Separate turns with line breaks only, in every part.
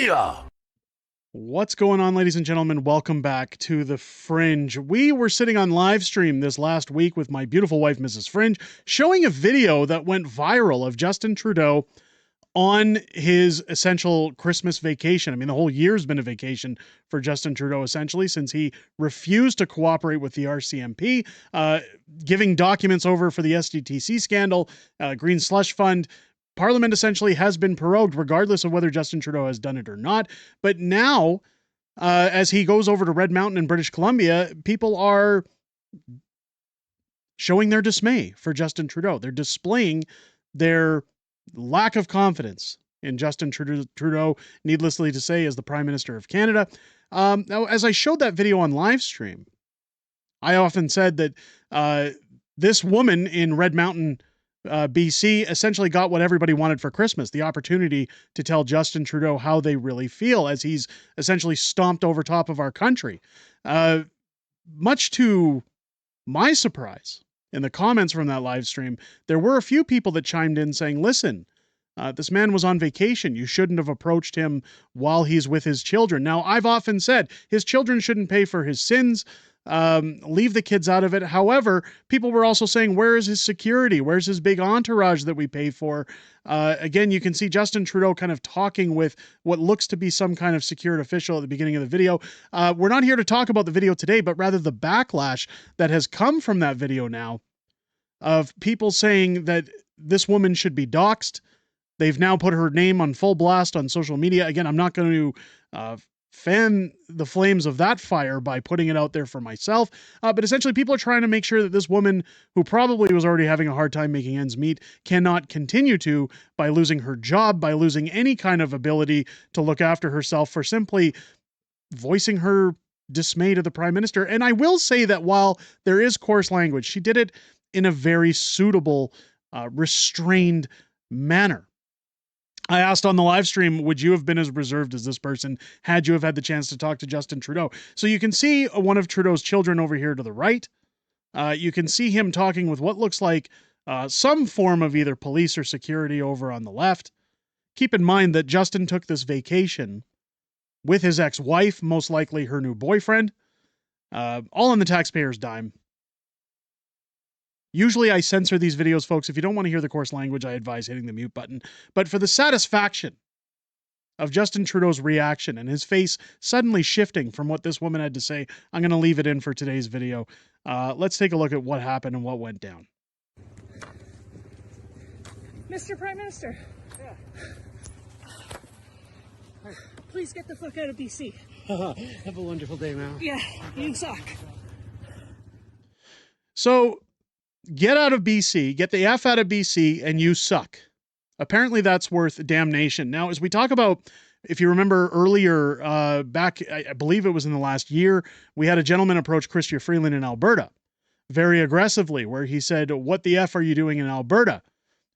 Booyah!
What's going on, ladies and gentlemen? Welcome back to the Fringe. We were sitting on live stream this last week with my beautiful wife, Mrs. Fringe, showing a video that went viral of Justin Trudeau on his essential Christmas vacation. I mean, the whole year's been a vacation for Justin Trudeau, essentially, since he refused to cooperate with the RCMP, giving documents over for the SDTC scandal, Green Slush Fund. Parliament essentially has been prorogued, regardless of whether Justin Trudeau has done it or not. But now, as he goes over to Red Mountain in British Columbia, people are showing their dismay for Justin Trudeau. They're displaying their lack of confidence in Justin Trudeau, needlessly to say, as the Prime Minister of Canada. Now, as I showed that video on live stream, I often said that this woman in Red Mountain, BC, essentially got what everybody wanted for Christmas, the opportunity to tell Justin Trudeau how they really feel as he's essentially stomped over top of our country. Much to my surprise, in the comments from that live stream, there were a few people that chimed in saying, listen, this man was on vacation. You shouldn't have approached him while he's with his children. Now, I've often said his children shouldn't pay for his sins. Leave the kids out of it. However, people were also saying, where is his security? Where's his big entourage that we pay for? Again, you can see Justin Trudeau kind of talking with what looks to be some kind of secured official at the beginning of the video. We're not here to talk about the video today, but rather the backlash that has come from that video now of people saying that this woman should be doxxed. They've now put her name on full blast on social media. Again, I'm not going to fan the flames of that fire by putting it out there for myself. But essentially, people are trying to make sure that this woman, who probably was already having a hard time making ends meet, cannot continue to by losing her job, by losing any kind of ability to look after herself for simply voicing her dismay to the Prime Minister. And I will say that while there is coarse language, she did it in a very suitable, restrained manner. I asked on the live stream, would you have been as reserved as this person had you have had the chance to talk to Justin Trudeau? So you can see one of Trudeau's children over here to the right. You can see him talking with what looks like some form of either police or security over on the left. Keep in mind that Justin took this vacation with his ex-wife, most likely her new boyfriend, all on the taxpayer's dime. Usually I censor these videos, folks. If you don't want to hear the coarse language, I advise hitting the mute button. But for the satisfaction of Justin Trudeau's reaction and his face suddenly shifting from what this woman had to say, I'm going to leave it in for today's video. Let's take a look at what happened and what went down.
Mr. Prime Minister. Yeah. Please get the fuck out of BC.
Have a wonderful day, man.
Yeah, you suck.
So, get out of BC, get the F out of BC, and you suck. Apparently that's worth damnation. Now, as we talk about, if you remember earlier, back, I believe it was in the last year, we had a gentleman approach Crystia Freeland in Alberta very aggressively, where he said, what the F are you doing in Alberta?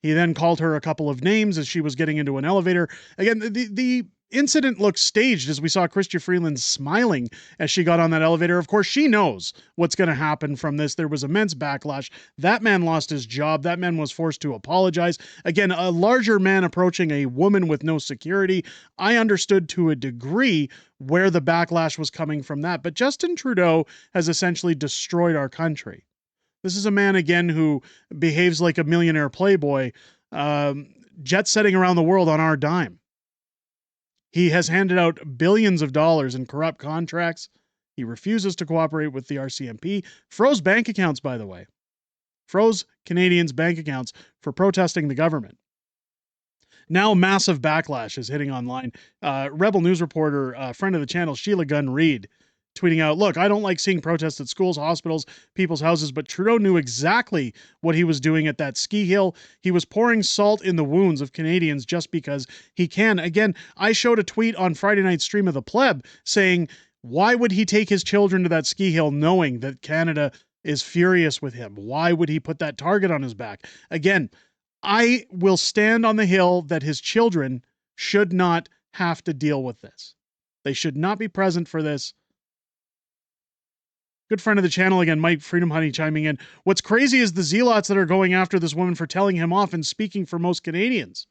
He then called her a couple of names as she was getting into an elevator. Again, the incident looked staged as we saw Crystia Freeland smiling as she got on that elevator. Of course, she knows what's going to happen from this. There was immense backlash. That man lost his job. That man was forced to apologize. Again, a larger man approaching a woman with no security. I understood to a degree where the backlash was coming from that. But Justin Trudeau has essentially destroyed our country. This is a man, again, who behaves like a millionaire playboy, jet-setting around the world on our dime. He has handed out billions of dollars in corrupt contracts. He refuses to cooperate with the RCMP. Froze bank accounts, by the way. Froze Canadians' bank accounts for protesting the government. Now massive backlash is hitting online. Rebel News reporter, friend of the channel, Sheila Gunn Reid, tweeting out, look, I don't like seeing protests at schools, hospitals, people's houses, but Trudeau knew exactly what he was doing at that ski hill. He was pouring salt in the wounds of Canadians just because he can. Again, I showed a tweet on Friday night's stream of the pleb saying, why would he take his children to that ski hill knowing that Canada is furious with him? Why would he put that target on his back? Again, I will stand on the hill that his children should not have to deal with this. They should not be present for this. Good friend of the channel again, Mike Freedom Honey chiming in. What's crazy is the zealots that are going after this woman for telling him off and speaking for most Canadians.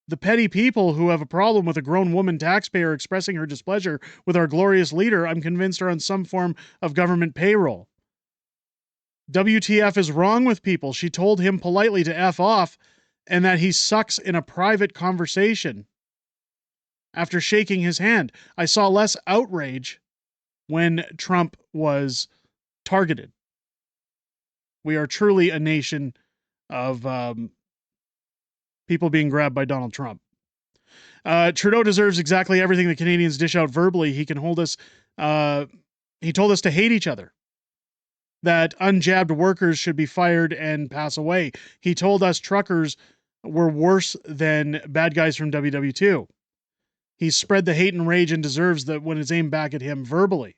the petty people who have a problem with a grown woman taxpayer expressing her displeasure with our glorious leader, I'm convinced are on some form of government payroll. WTF is wrong with people. She told him politely to F off and that he sucks in a private conversation. After shaking his hand, I saw less outrage when Trump was targeted. We are truly a nation of people being grabbed by Donald Trump. Trudeau deserves exactly everything the Canadians dish out verbally. He can hold us. He told us to hate each other, that unjabbed workers should be fired and pass away. He told us truckers were worse than bad guys from WW2. He spread the hate and rage and deserves that when it's aimed back at him verbally.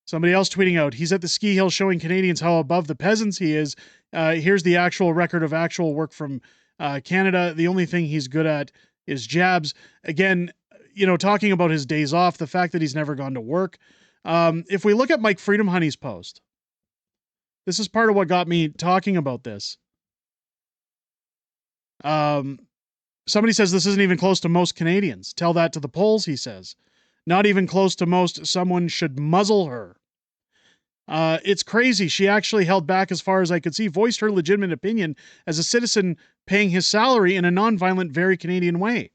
Somebody else tweeting out, he's at the ski hill showing Canadians how above the peasants he is. Here's the actual record of actual work from Canada. The only thing he's good at is jabs. Again, talking about his days off, the fact that he's never gone to work. If we look at Mike Freedom Honey's post, this is part of what got me talking about this. Somebody says this isn't even close to most Canadians. Tell that to the polls, he says. Not even close to most. Someone should muzzle her. It's crazy. She actually held back as far as I could see, voiced her legitimate opinion as a citizen paying his salary in a nonviolent, very Canadian way.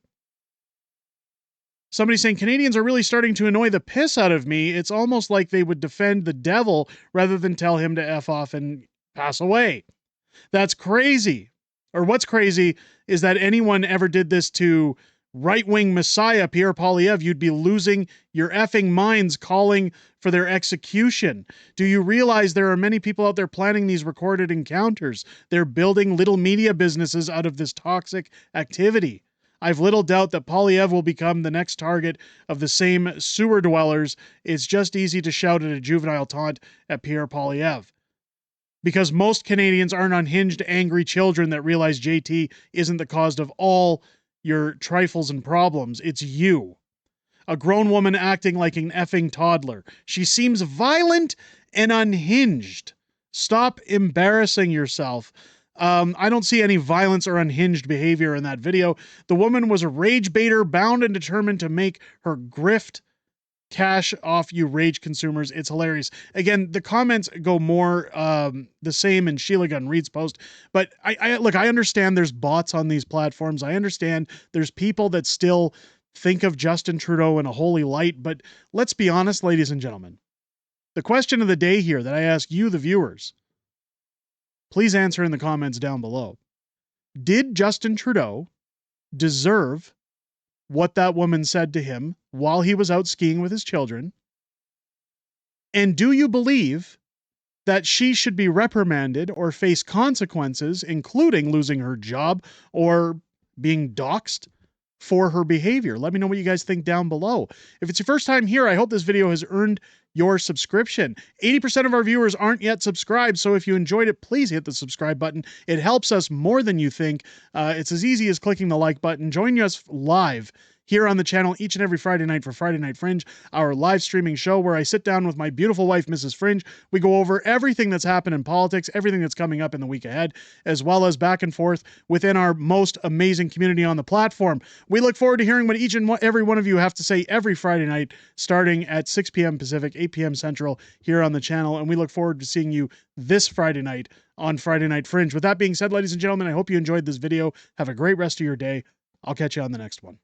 Somebody saying Canadians are really starting to annoy the piss out of me. It's almost like they would defend the devil rather than tell him to F off and pass away. That's crazy. Or what's crazy is that anyone ever did this to right-wing messiah Pierre Poilievre, you'd be losing your effing minds calling for their execution. Do you realize there are many people out there planning these recorded encounters? They're building little media businesses out of this toxic activity. I've little doubt that Poilievre will become the next target of the same sewer dwellers. It's just easy to shout at a juvenile taunt at Pierre Poilievre. Because most Canadians aren't unhinged, angry children that realize JT isn't the cause of all your trifles and problems. It's you. A grown woman acting like an effing toddler. She seems violent and unhinged. Stop embarrassing yourself. I don't see any violence or unhinged behavior in that video. The woman was a rage baiter, bound and determined to make her grift cash off you rage consumers. It's hilarious. Again, the comments go more the same in Sheila Gunn Reid's post, but I look, I understand there's bots on these platforms. I understand there's people that still think of Justin Trudeau in a holy light, but let's be honest, ladies and gentlemen. The question of the day here that I ask you, the viewers, please answer in the comments down below. Did Justin Trudeau deserve what that woman said to him while he was out skiing with his children? And do you believe that she should be reprimanded or face consequences, including losing her job or being doxxed for her behavior? Let me know what you guys think down below. If it's your first time here, I hope this video has earned your subscription. 80% of our viewers aren't yet subscribed, so if you enjoyed it, please hit the subscribe button. It helps us more than you think. It's as easy as clicking the like button. Join us live here on the channel each and every Friday night for Friday Night Fringe, our live streaming show where I sit down with my beautiful wife, Mrs. Fringe. We go over everything that's happened in politics, everything that's coming up in the week ahead, as well as back and forth within our most amazing community on the platform. We look forward to hearing what each and every one of you have to say every Friday night, starting at 6 p.m. Pacific, 8 p.m. Central here on the channel, and we look forward to seeing you this Friday night on Friday Night Fringe. With that being said, ladies and gentlemen, I hope you enjoyed this video. Have a great rest of your day. I'll catch you on the next one.